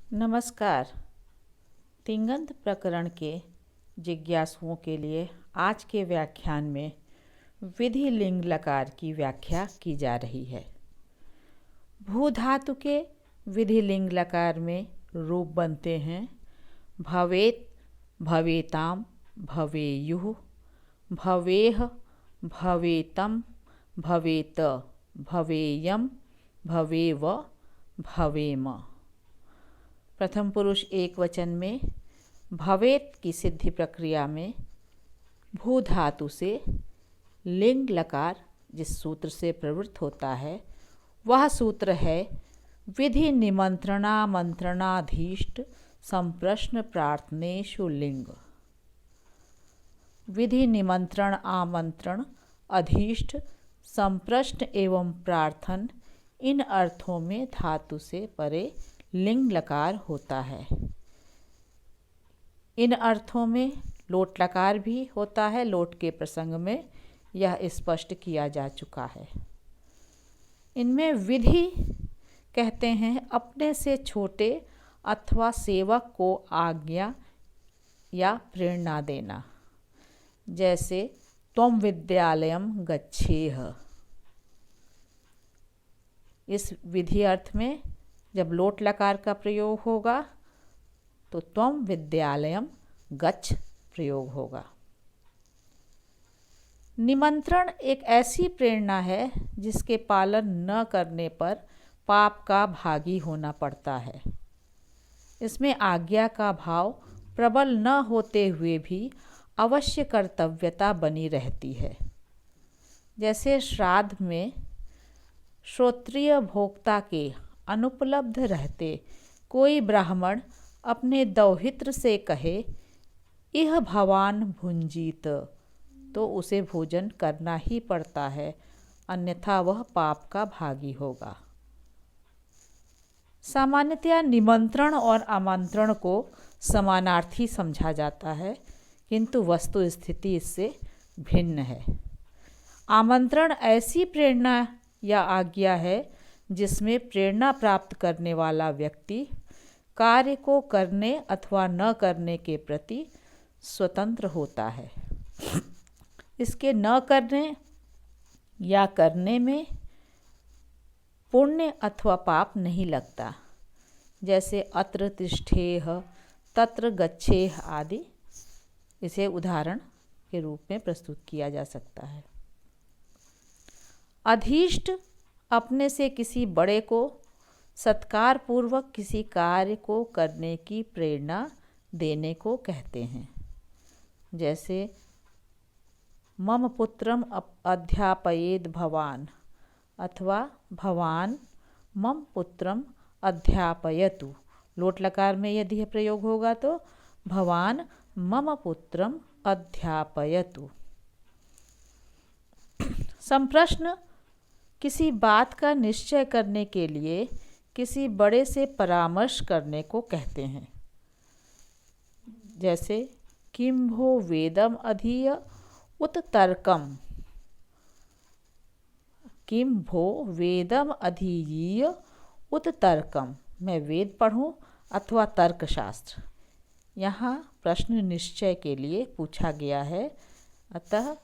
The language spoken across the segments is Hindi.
नमस्कार। तिङन्त प्रकरण के जिज्ञासुओं के लिए आज के व्याख्यान में विधि लिंग लकार की व्याख्या की जा रही है। भू धातु के विधि लिंग लकार में रूप बनते हैं भवेत, भवेताम, भवेयुः, भवेह, भवेतम, भवेत, भवेयम, भवेव, भवेम। प्रथम पुरुष एक वचन में भवेत की सिद्धि प्रक्रिया में भू धातु से लिंग लकार जिस सूत्र से प्रवृत्त होता है वह सूत्र है विधि निमंत्रणामंत्रणाधीष्ट संप्रश्न प्रार्थनेषु लिंग। विधि निमंत्रण आमंत्रण अधीष्ट संप्रश्न एवं प्रार्थन इन अर्थों में धातु से परे लिंग लकार होता है। इन अर्थों में लोट लकार भी होता है। लोट के प्रसंग में यह स्पष्ट किया जा चुका है। इनमें विधि कहते हैं अपने से छोटे अथवा सेवक को आज्ञा या प्रेरणा देना, जैसे त्वं विद्यालयं गच्छेह। इस विधि अर्थ में जब लोट लकार का प्रयोग होगा तो त्वं विद्यालयं गच्छ प्रयोग होगा। निमंत्रण एक ऐसी प्रेरणा है जिसके पालन न करने पर पाप का भागी होना पड़ता है। इसमें आज्ञा का भाव प्रबल न होते हुए भी अवश्य कर्तव्यता बनी रहती है। जैसे श्राद्ध में श्रोत्रिय भोक्ता के अनुपलब्ध रहते कोई ब्राह्मण अपने दौहित्र से कहे इह भवान भुंजीत, तो उसे भोजन करना ही पड़ता है, अन्यथा वह पाप का भागी होगा। सामान्यतया निमंत्रण और आमंत्रण को समानार्थी समझा जाता है, किंतु वस्तु स्थिति इससे भिन्न है। आमंत्रण ऐसी प्रेरणा या आज्ञा है जिसमें प्रेरणा प्राप्त करने वाला व्यक्ति कार्य को करने अथवा न करने के प्रति स्वतंत्र होता है। इसके न करने या करने में पुण्य अथवा पाप नहीं लगता, जैसे अत्र तिष्ठेह, तत्र गच्छेह आदि। इसे उदाहरण के रूप में प्रस्तुत किया जा सकता है। अधीष्ट अपने से किसी बड़े को सत्कार पूर्वक किसी कार्य को करने की प्रेरणा देने को कहते हैं, जैसे मम पुत्रम अध्यापयेद भवान अथवा भवान मम पुत्रम अध्यापयतु। लोट लकार में यदि यह प्रयोग होगा तो भवान मम पुत्रम अध्यापयतु। संप्रश्न किसी बात का निश्चय करने के लिए किसी बड़े से परामर्श करने को कहते हैं, जैसे किम भो वेदम अधीय उत तर्कम। किम भो वेदम अधीय उत तर्कम, मैं वेद पढ़ूं अथवा तर्कशास्त्र। यहाँ प्रश्न निश्चय के लिए पूछा गया है, अतः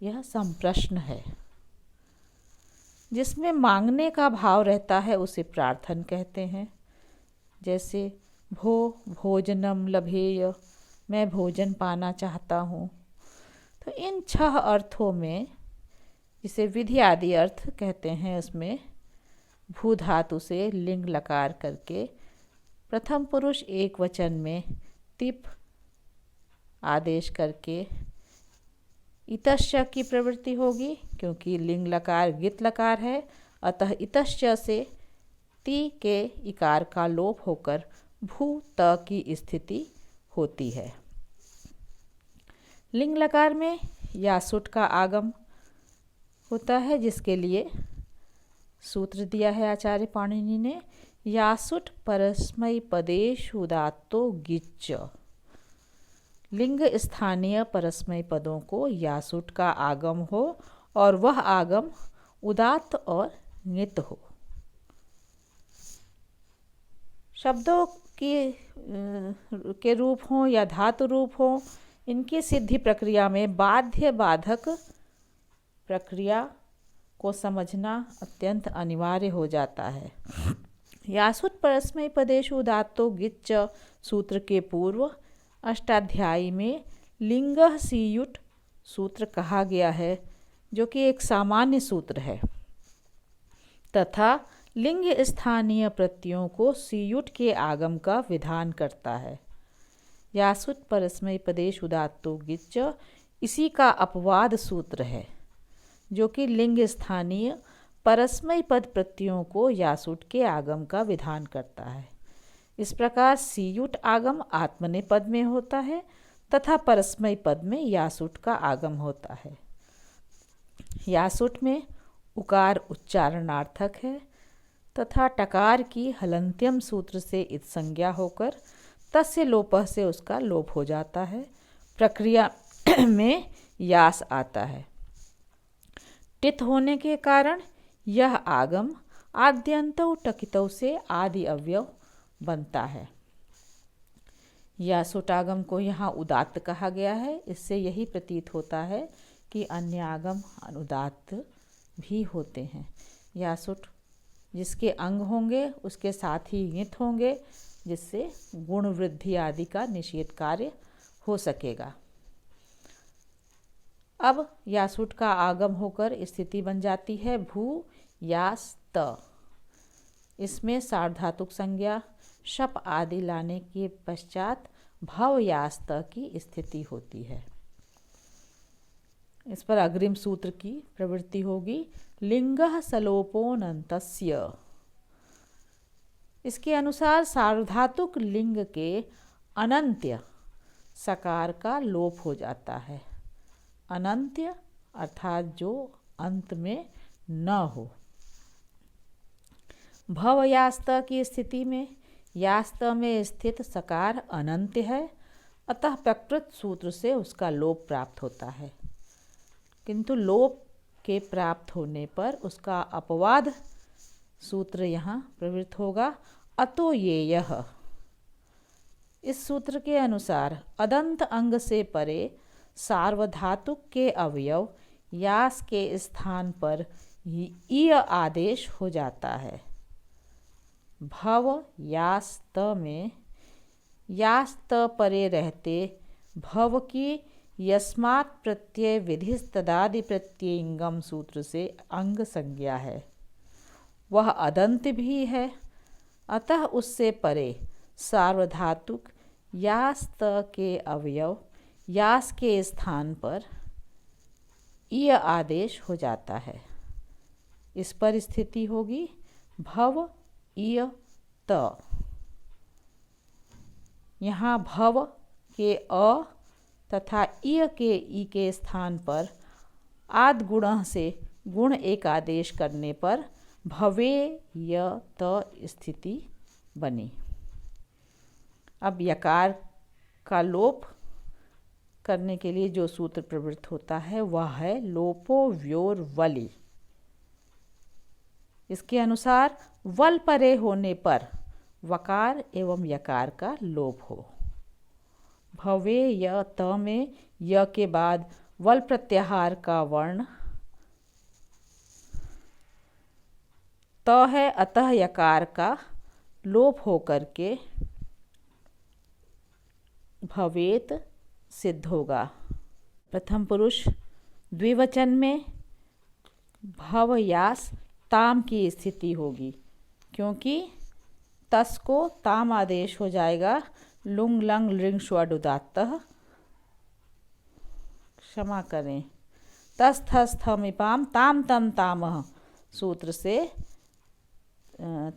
यह संप्रश्न है। जिसमें मांगने का भाव रहता है उसे प्रार्थना कहते हैं, जैसे भो भोजनम लभेय, मैं भोजन पाना चाहता हूँ। तो इन 6 अर्थों में जिसे विधि आदि अर्थ कहते हैं, उसमें भू धातु से लिंग लकार करके प्रथम पुरुष एक वचन में तिप आदेश करके इतश्च की प्रवृत्ति होगी, क्योंकि लिंग लकार गित लकार है, अतः इतश्च से ति के इकार का लोप होकर भू त की स्थिति होती है। लिंग लकार में यासुट का आगम होता है, जिसके लिए सूत्र दिया है आचार्य पाणिनि ने, यासुट परस्मै पदेषु उदात्तो गिच्च। लिंग स्थानीय परस्मय पदों को यासुट का आगम हो और वह आगम उदात्त और ङित हो। शब्दों के रूप हों या धातु रूप हों, इनकी सिद्धि प्रक्रिया में बाध्य बाधक प्रक्रिया को समझना अत्यंत अनिवार्य हो जाता है। यासुट परस्मैपदेषु उदात्तो गिच्च सूत्र के पूर्व अष्टाध्यायी में लिंगः सीयुट सूत्र कहा गया है, जो कि एक सामान्य सूत्र है तथा लिंग स्थानीय प्रत्ययों को सीयुट के आगम का विधान करता है। यासुट परस्मैपदेश उदात्तो गिच्च इसी का अपवाद सूत्र है, जो कि लिंग स्थानीय परस्मय पद प्रत्ययों को यासुट के आगम का विधान करता है। इस प्रकार सीयुट आगम आत्मनेपद में होता है तथा परस्मय पद में यासुट का आगम होता है। यासुट में उकार उच्चारणार्थक है तथा टकार की हलन्त्यम सूत्र से इत संज्ञा होकर तस्य लोपः से उसका लोप हो जाता है। प्रक्रिया में यास आता है। टित होने के कारण यह आगम आद्यंतौ टकितौ से आदि अवयव बनता है। यासुट आगम को यहाँ उदात्त कहा गया है। इससे यही प्रतीत होता है कि अन्य आगम अनुदात्त भी होते हैं। यासुट जिसके अंग होंगे उसके साथ ही यित होंगे, जिससे गुण वृद्धि आदि का निषेध कार्य हो सकेगा। अब यासुट का आगम होकर स्थिति बन जाती है भू यास त। इसमें सार्वधातुक संज्ञा शप आदि लाने के पश्चात भव यास त की स्थिति होती है। इस पर अग्रिम सूत्र की प्रवृत्ति होगी लिंगः सलोपोऽनन्तस्य। इसके अनुसार सार्वधातुक लिंग के अनंत्य सकार का लोप हो जाता है। अनंत्य अर्थात जो अंत में न हो। भव यास्त की स्थिति में यास्त में स्थित सकार अनंत्य है, अतः प्रकृत सूत्र से उसका लोप प्राप्त होता है। किंतु लोप के प्राप्त होने पर उसका अपवाद सूत्र यहाँ प्रवृत्त होगा अतो ये यह। इस सूत्र के अनुसार अदंत अंग से परे सार्वधातुक के अवयव यास के स्थान पर ईय आदेश हो जाता है। भव यास त में यास त परे रहते भव की यस्मात् प्रत्यय विधिस् तदादि प्रत्ययिंगम सूत्र से अंग संज्ञा है। वह अदंत भी है, अतः उससे परे सार्वधातुक यास त के अवयव यास के स्थान पर ईय आदेश हो जाता है। इस पर स्थिति होगी भव ईय त। यहाँ भव के अ तथा ईय के ई के स्थान पर आद गुणः से गुण एक आदेश करने पर भवे य त स्थिति बनी। अब यकार का लोप करने के लिए जो सूत्र प्रवृत्त होता है वह है लोपो व्योर वलि। इसके अनुसार वल परे होने पर वकार एवं यकार का लोप हो। भवे य त में य के बाद वल प्रत्याहार का वर्ण त है, अतः यकार का लोप होकर के भवेत सिद्ध होगा। प्रथम पुरुष द्विवचन में भव यास ताम की स्थिति होगी, क्योंकि तस को ताम आदेश हो जाएगा। लुंग लंग लिंग श्वड उदात्तः, क्षमा करें, तस थस थमिपाम ताम तम तामह सूत्र से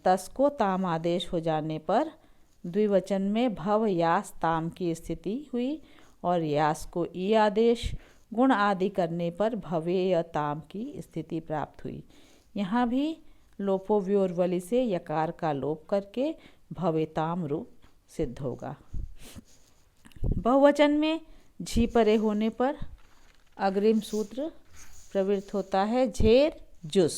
तस को ताम आदेश हो जाने पर द्विवचन में भव यास ताम की स्थिति हुई और यास को ई आदेश गुण आदि करने पर भवे य ताम की स्थिति प्राप्त हुई। यहाँ भी लोपो व्योरवलि से यकार का लोप करके भवेताम रूप सिद्ध होगा। बहुवचन में झी परे होने पर अग्रिम सूत्र प्रवृत्त होता है झेर जुस,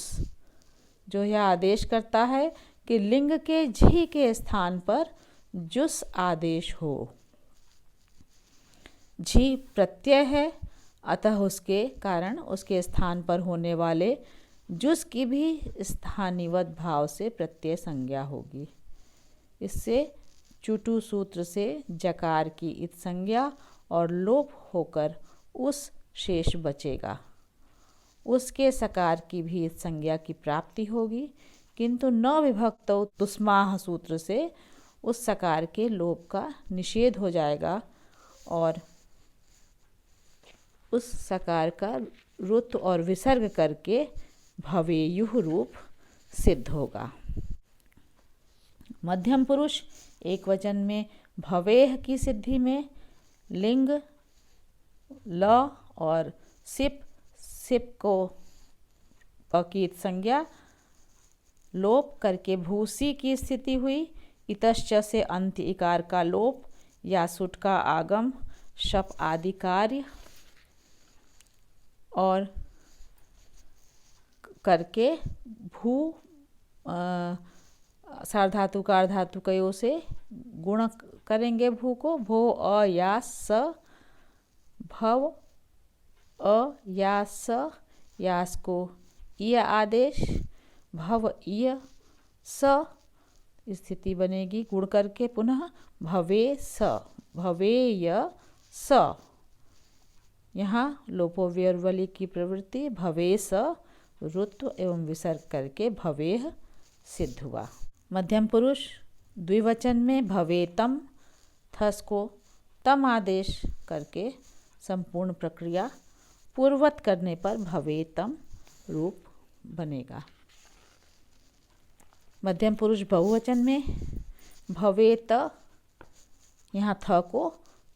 जो यह आदेश करता है कि लिंग के झी के स्थान पर जुस आदेश हो। झी प्रत्यय है, अतः उसके कारण उसके स्थान पर होने वाले जुस की भी स्थानिवत भाव से प्रत्यय संज्ञा होगी। इससे चुटु सूत्र से जकार की इत संज्ञा और लोप होकर उस शेष बचेगा। उसके सकार की भी इत संज्ञा की प्राप्ति होगी, किंतु न विभक्तो तुस्माह सूत्र से उस सकार के लोप का निषेध हो जाएगा और उस सकार का रुत और विसर्ग करके भवेयुः रूप सिद्ध होगा। मध्यम पुरुष एक वचन में भवेह की सिद्धि में लिंग ल और सिप को पकीत संज्ञा लोप करके भूसी की स्थिति हुई। इतश्च से अंत इकार का लोप या सुट का आगम शप आदि कार्य और करके भू सार्वधातु का अर्धातुकयों से गुण करेंगे भू को। भो अ या स, भव अ या स, यास को इय आदेश, भव इय स स्थिति बनेगी गुण करके पुनः भवे स, भवेय स। यहाँ लोपोव्यर्वली की प्रवृत्ति भवे स रुत्व एवं विसर्ग करके भवेह सिद्ध हुआ। मध्यम पुरुष द्विवचन में भवेतम थस को तम आदेश करके संपूर्ण प्रक्रिया पूर्वत करने पर भवेतम रूप बनेगा। मध्यम पुरुष बहुवचन में भवेत, यहाँ थ को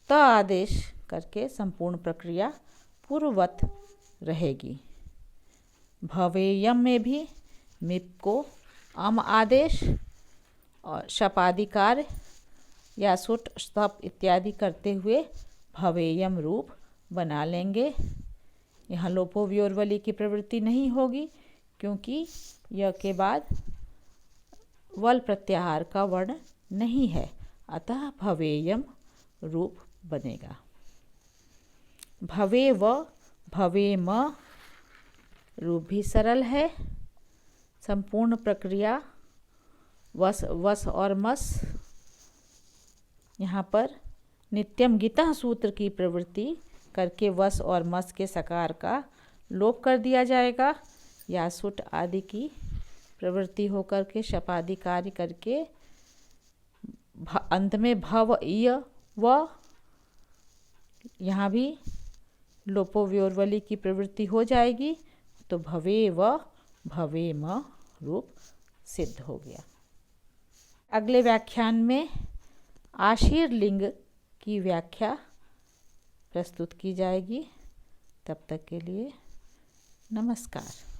त आदेश करके संपूर्ण प्रक्रिया पूर्ववत रहेगी। भवेयम में भी मिप को अम आदेश और शपादि कार्य या सुट स्तप इत्यादि करते हुए भवेयम रूप बना लेंगे। यहाँ लोपोव्योर्वली की प्रवृत्ति नहीं होगी, क्योंकि य के बाद वल प्रत्याहार का वर्ण नहीं है, अतः भवेयम रूप बनेगा। भवे व भवे म रूप भी सरल है। संपूर्ण प्रक्रिया वस और मस, यहाँ पर नित्यम गीता सूत्र की प्रवृत्ति करके वस और मस के सकार का लोप कर दिया जाएगा। या सुट आदि की प्रवृत्ति होकर के शपादि कार्य करके अंत में भव इय व, यहाँ भी लोपोव्योर्वली की प्रवृत्ति हो जाएगी, तो भवे व भवे म रूप सिद्ध हो गया। अगले व्याख्यान में आशीर लिंग की व्याख्या प्रस्तुत की जाएगी। तब तक के लिए नमस्कार।